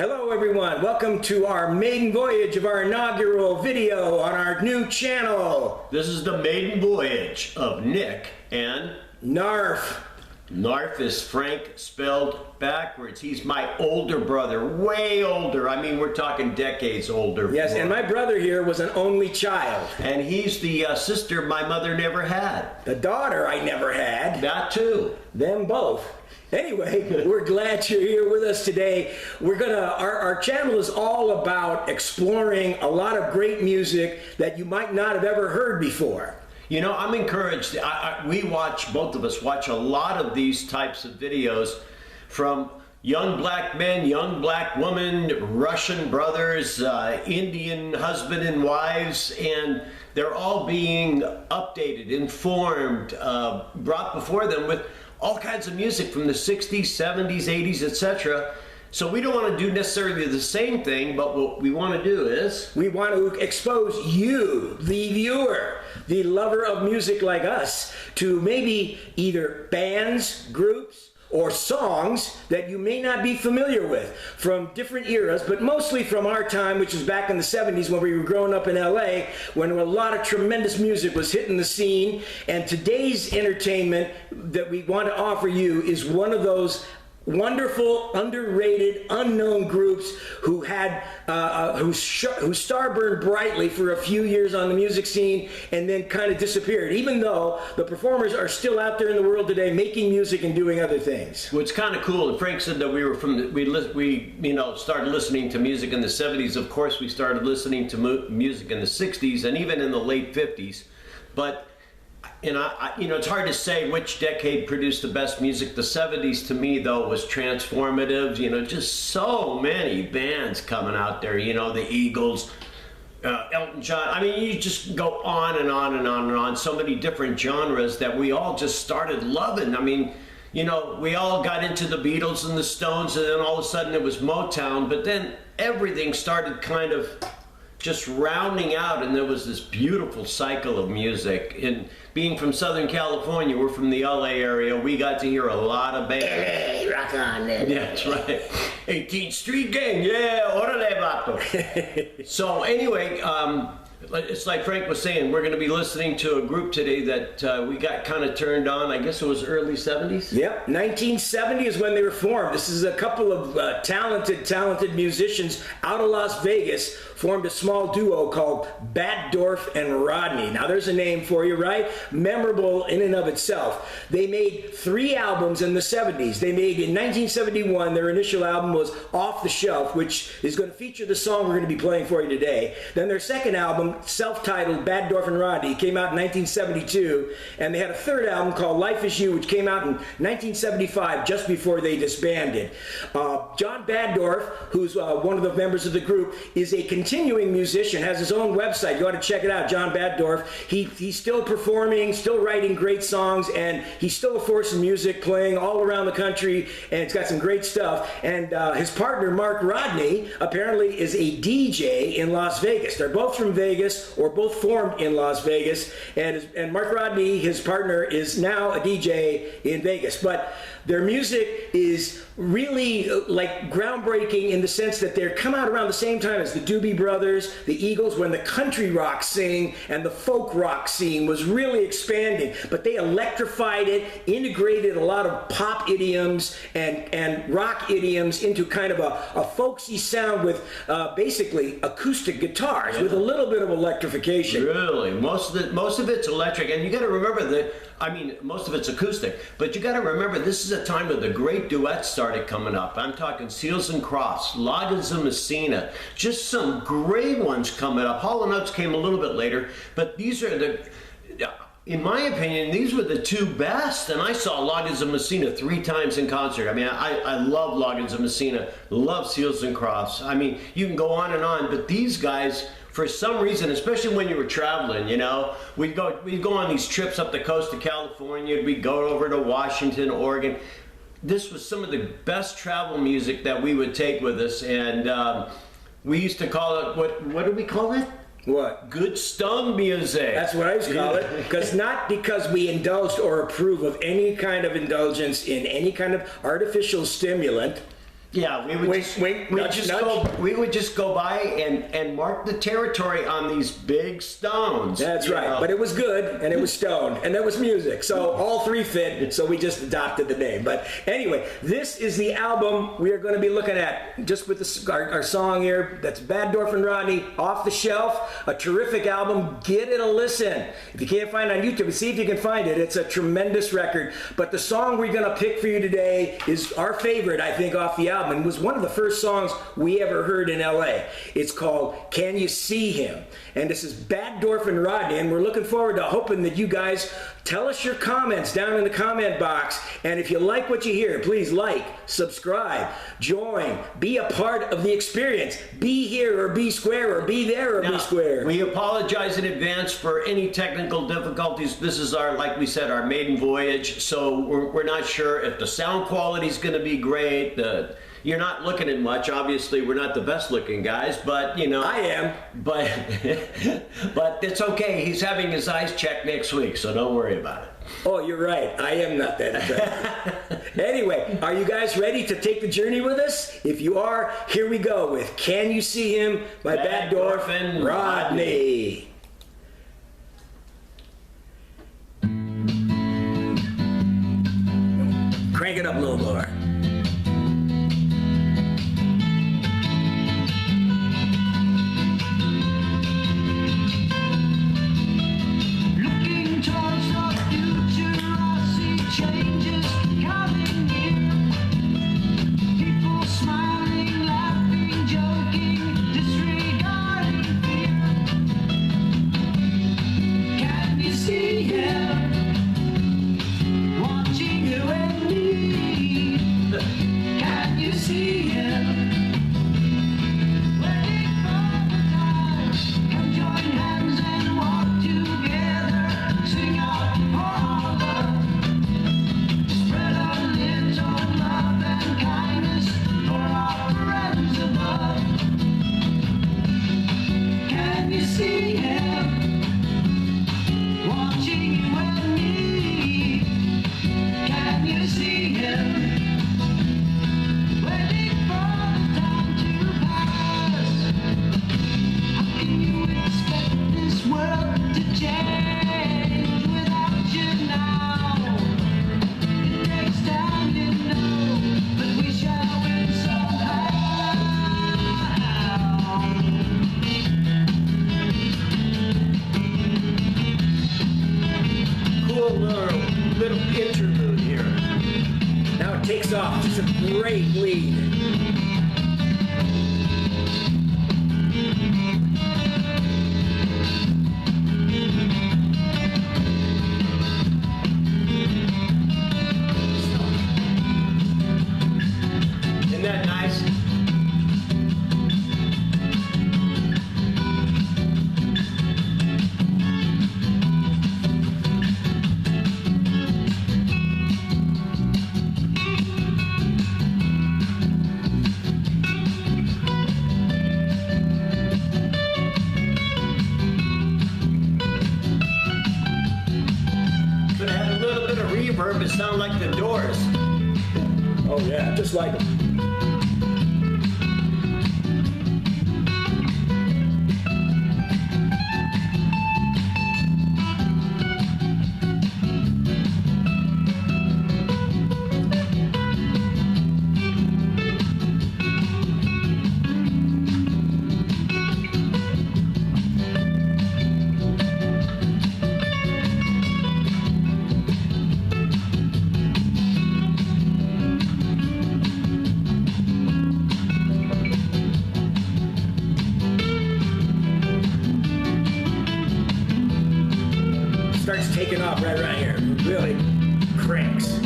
Hello everyone, welcome to our maiden voyage of our inaugural video on our new channel. This is the maiden voyage of Nick and Knarf. Knarf is Frank spelled backwards. He's my older brother, way older. I mean, we're talking decades older. Yes, and my brother here was an only child. And he's the sister my mother never had. The daughter I never had. That too. Them both. Anyway, we're glad you're here with us today. Our channel is all about exploring a lot of great music that you might not have ever heard before. You know, I'm encouraged. Both of us watch a lot of these types of videos from young black men, young black women, Russian brothers, Indian husband and wives, and they're all being updated, informed, brought before them with all kinds of music from the 60s, 70s, 80s, etc. So we don't want to do necessarily the same thing, but what we want to do is we want to expose you, the viewer, the lover of music like us, to maybe either bands, groups, or songs that you may not be familiar with from different eras, but mostly from our time, which was back in the 70s when we were growing up in LA, when a lot of tremendous music was hitting the scene. And today's entertainment that we want to offer you is one of those wonderful, underrated, unknown groups who had whose star burned brightly for a few years on the music scene and then kind of disappeared, even though the performers are still out there in the world today making music and doing other things. Well, it's kind of cool. And Frank said that we were we started listening to music in the 70s. Of course, we started listening to music in the 60s and even in the late 50s. But it's hard to say which decade produced the best music. The 70s to me, though, was transformative. Just so many bands coming out there. The Eagles, Elton John. I mean, you just go on and on and on and on. So many different genres that we all just started loving. I mean, we all got into the Beatles and the Stones, and then all of a sudden it was Motown. But then everything started kind of just rounding out, and there was this beautiful cycle of music. And being from Southern California, we're from the LA area, we got to hear a lot of bands. Hey, rock on, man. Yeah, that's right. 18th Street Gang, yeah, orale vato. So anyway, it's like Frank was saying, we're going to be listening to a group today that we got kind of turned on. I guess it was early 70s? Yep, 1970 is when they were formed. This is a couple of talented musicians out of Las Vegas formed a small duo called Batdorf and Rodney. Now there's a name for you, right? Memorable in and of itself. They made 3 albums in the 70s. They made, in 1971, their initial album was Off the Shelf, which is going to feature the song we're going to be playing for you today. Then their second album, self-titled Batdorf and Rodney, came out in 1972, and they had a third album called Life Is You, which came out in 1975, just before they disbanded. John Batdorf, who's one of the members of the group, is a continuing musician, has his own website. You ought to check it out, John Batdorf. He's still performing, still writing great songs, and he's still a force of music, playing all around the country, and it's got some great stuff. And his partner, Mark Rodney, apparently is a DJ in Las Vegas. They're both from Vegas, or both formed in Las Vegas, and Mark Rodney, his partner, is now a DJ in Vegas. But their music is really like groundbreaking in the sense that they come out around the same time as the Doobie Brothers, the Eagles, when the country rock scene and the folk rock scene was really expanding. But they electrified it, integrated a lot of pop idioms and rock idioms into kind of a folksy sound with basically acoustic guitars, with a little bit of electrification. Really, most of it's electric, and you got to remember that. I mean, most of it's acoustic, but you got to remember this is a time when the great duets started coming up. I'm talking Seals and Crofts, Loggins and Messina, just some great ones coming up. Hall & Oates came a little bit later, but these are in my opinion, these were the 2 best. And I saw Loggins and Messina 3 times in concert. I mean, I love Loggins and Messina, love Seals and Crofts. I mean, you can go on and on, but these guys, for some reason, especially when you were traveling, we'd go on these trips up the coast of California, we'd go over to Washington, Oregon. This was some of the best travel music that we would take with us, and we used to call it, what do we call it? What? Good stung music. That's what I used to call it. Not because we indulged or approve of any kind of indulgence in any kind of artificial stimulant, Yeah, we would Wink, just, wink, we'd nudge, just nudge. we would just go by and mark the territory on these big stones. That's you right. know. But it was good, and it was stoned, and there was music. So all three fit, so we just adopted the name. But anyway, this is the album we are going to be looking at, just with our song here. That's Batdorf and Rodney, Off the Shelf. A terrific album. Get it a listen. If you can't find it on YouTube, see if you can find it. It's a tremendous record. But the song we're going to pick for you today is our favorite, I think, off the album. And was one of the first songs we ever heard in LA. It's called Can You See Him? And this is Batdorf and Rodney, and we're looking forward to hoping that you guys tell us your comments down in the comment box. And if you like what you hear, please like, subscribe, join, be a part of the experience. Be here or be square, or be there or Now, be square. We apologize in advance for any technical difficulties. This is our, like we said, our maiden voyage, so we're not sure if the sound quality is going to be great. You're not looking at much. Obviously, we're not the best looking guys, but you know. I am. But but it's okay. He's having his eyes checked next week, so don't worry about it. Oh, you're right. I am not that attractive. Anyway, are you guys ready to take the journey with us? If you are, here we go with Can You See Him by Batdorf and Rodney. Crank it up a little more. Looking towards the future, I see changes coming near. People smiling, laughing, joking, disregarding fear. Can you see him watching you and me? Can you see him waiting for the time? Come join hands and walk together, sing out for our love. Spread a little love and kindness for our friends above. Can you see him watching you and me? Can you see him waiting for the time to pass? How can you expect this world to change without you now? It takes time, you know, but we shall win somehow. Cool little interlude here. Now it takes off. It's a great lead. Isn't that nice? Could have had a little bit of reverb. It sounded like the Doors. Oh yeah, just like them. Starts taking off right around here. Really cranks.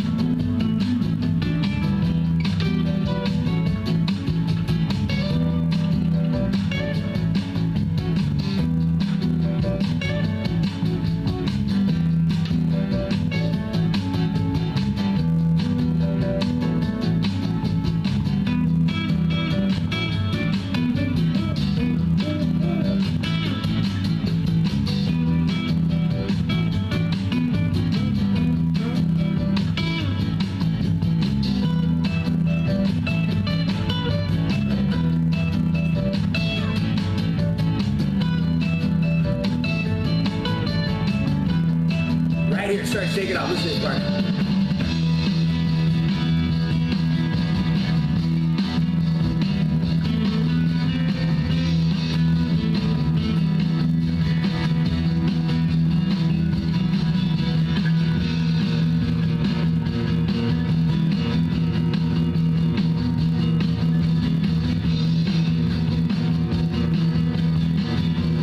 let's take it off. Listen to this part.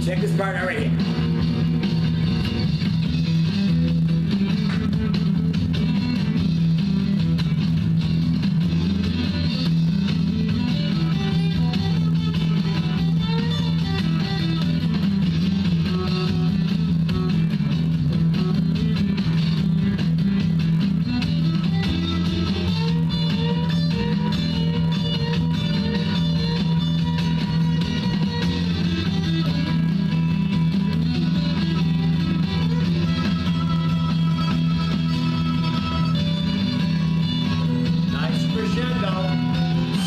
Check this part out right here.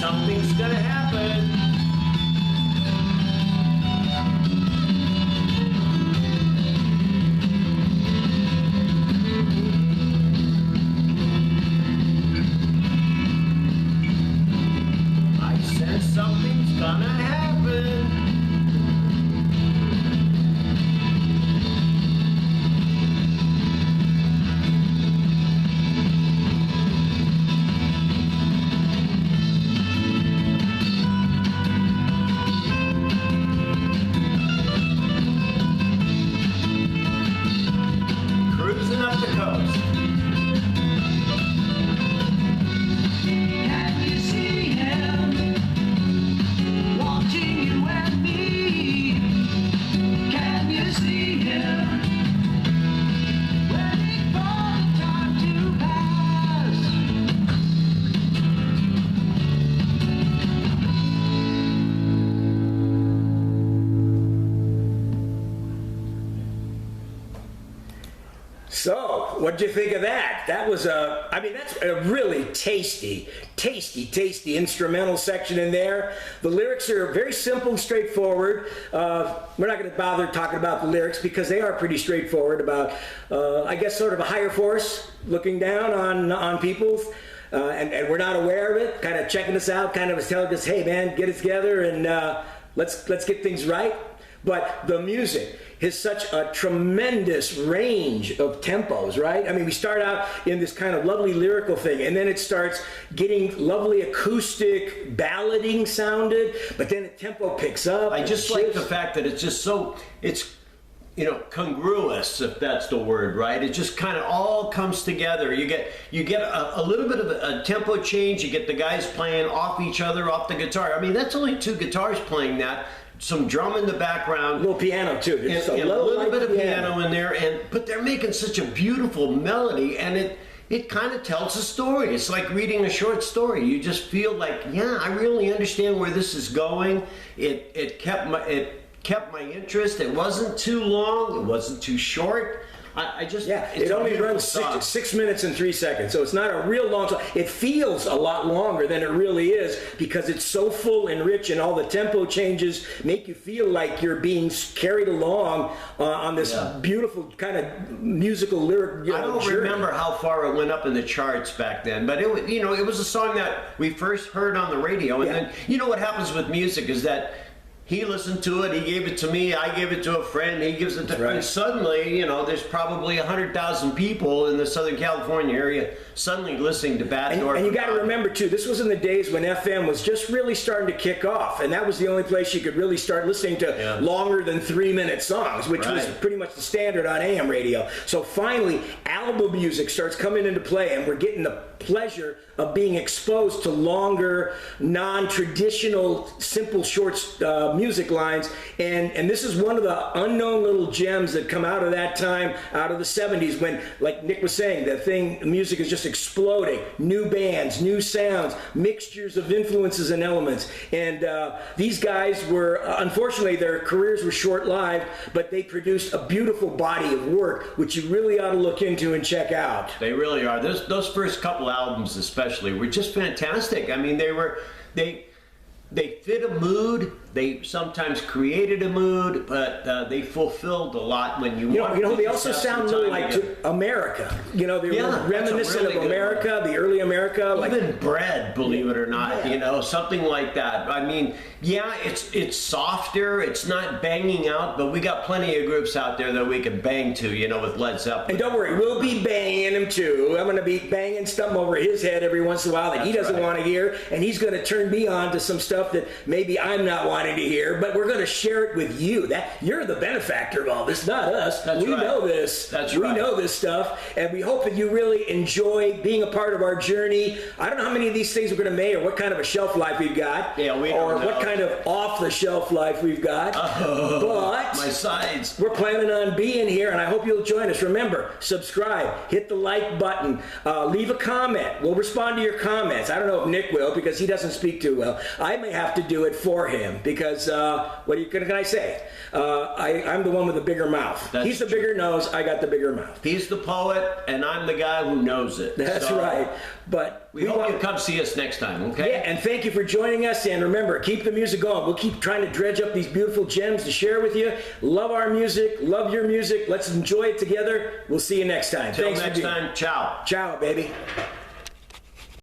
Something's gonna happen. I sense something's gonna happen. Cruising up the coast. Can you see him watching you and me? Can you see him waiting for the time to pass? So, what'd you think of that? That was I mean, that's a really tasty instrumental section in there. The lyrics are very simple and straightforward. We're not going to bother talking about the lyrics because they are pretty straightforward about, I guess, sort of a higher force looking down on people. And we're not aware of it, kind of checking us out, kind of telling us, hey man, get it together and let's get things right. But the music has such a tremendous range of tempos, right? I mean, we start out in this kind of lovely lyrical thing, and then it starts getting lovely acoustic ballading sounded, but then the tempo picks up. I just like the fact that it's just so, it's, you know, congruous, if that's the word, right? It just kind of all comes together. You get a little bit of a tempo change. You get the guys playing off each other, off the guitar. I mean, that's only two guitars playing that. Some drum in the background. A little piano too. There's And a little bit of piano in there. But they're making such a beautiful melody, and it kind of tells a story. It's like reading a short story. You just feel like, yeah, I really understand where this is going. It kept my interest. It wasn't too long. It wasn't too short. I just, yeah, it's it only runs song. 6 minutes and 3 seconds, so it's not a real long song. It feels a lot longer than it really is because it's so full and rich, and all the tempo changes make you feel like you're being carried along on this beautiful kind of musical lyric. I don't remember how far it went up in the charts back then, but it was a song that we first heard on the radio, and then you know what happens with music is that he listened to it, he gave it to me, I gave it to a friend, he gives it to and suddenly, you know, there's probably 100,000 people in the Southern California area suddenly listening to Batdorf. And you got to remember too, this was in the days when FM was just really starting to kick off, and that was the only place you could really start listening to longer than 3-minute songs, which was pretty much the standard on AM radio. So finally, album music starts coming into play, and we're getting the pleasure of being exposed to longer, non-traditional, simple, short music lines, and this is one of the unknown little gems that come out of that time, out of the 70s, when, like Nick was saying, music is just exploding. New bands, new sounds, mixtures of influences and elements, and these guys were, unfortunately, their careers were short-lived, but they produced a beautiful body of work, which you really ought to look into and check out. They really are. Those first couple albums especially were just fantastic. I mean, they fit a mood. They sometimes created a mood, but they fulfilled a lot when you. You know, they also sound a little like America. You know, they were reminiscent of America, the early America. Like even Bread, believe it or not, you know, something like that. I mean, yeah, it's softer, it's not banging out, but we got plenty of groups out there that we can bang to, you know, with Led Zeppelin. And don't worry, we'll be banging him too. I'm going to be banging something over his head every once in a while that he doesn't want to hear, and he's going to turn me on to some stuff that maybe I'm not wanting to hear, but we're going to share it with you. That you're the benefactor of all this, not us. We know this. We know this stuff, and we hope that you really enjoy being a part of our journey. I don't know how many of these things we're going to make, or what kind of a shelf life we've got, or what kind of off-the-shelf life we've got. But my sides. We're planning on being here, and I hope you'll join us. Remember, subscribe, hit the like button, leave a comment. We'll respond to your comments. I don't know if Nick will, because he doesn't speak too well. I may have to do it for him, because what can I say? I'm the one with the bigger mouth. He's the bigger nose, I got the bigger mouth. He's the poet, and I'm the guy who knows it. That's right. But we hope you come see us next time, okay? Yeah, and thank you for joining us. And remember, keep the music going. We'll keep trying to dredge up these beautiful gems to share with you. Love our music. Love your music. Let's enjoy it together. We'll see you next time. Till next time, ciao. Ciao, baby.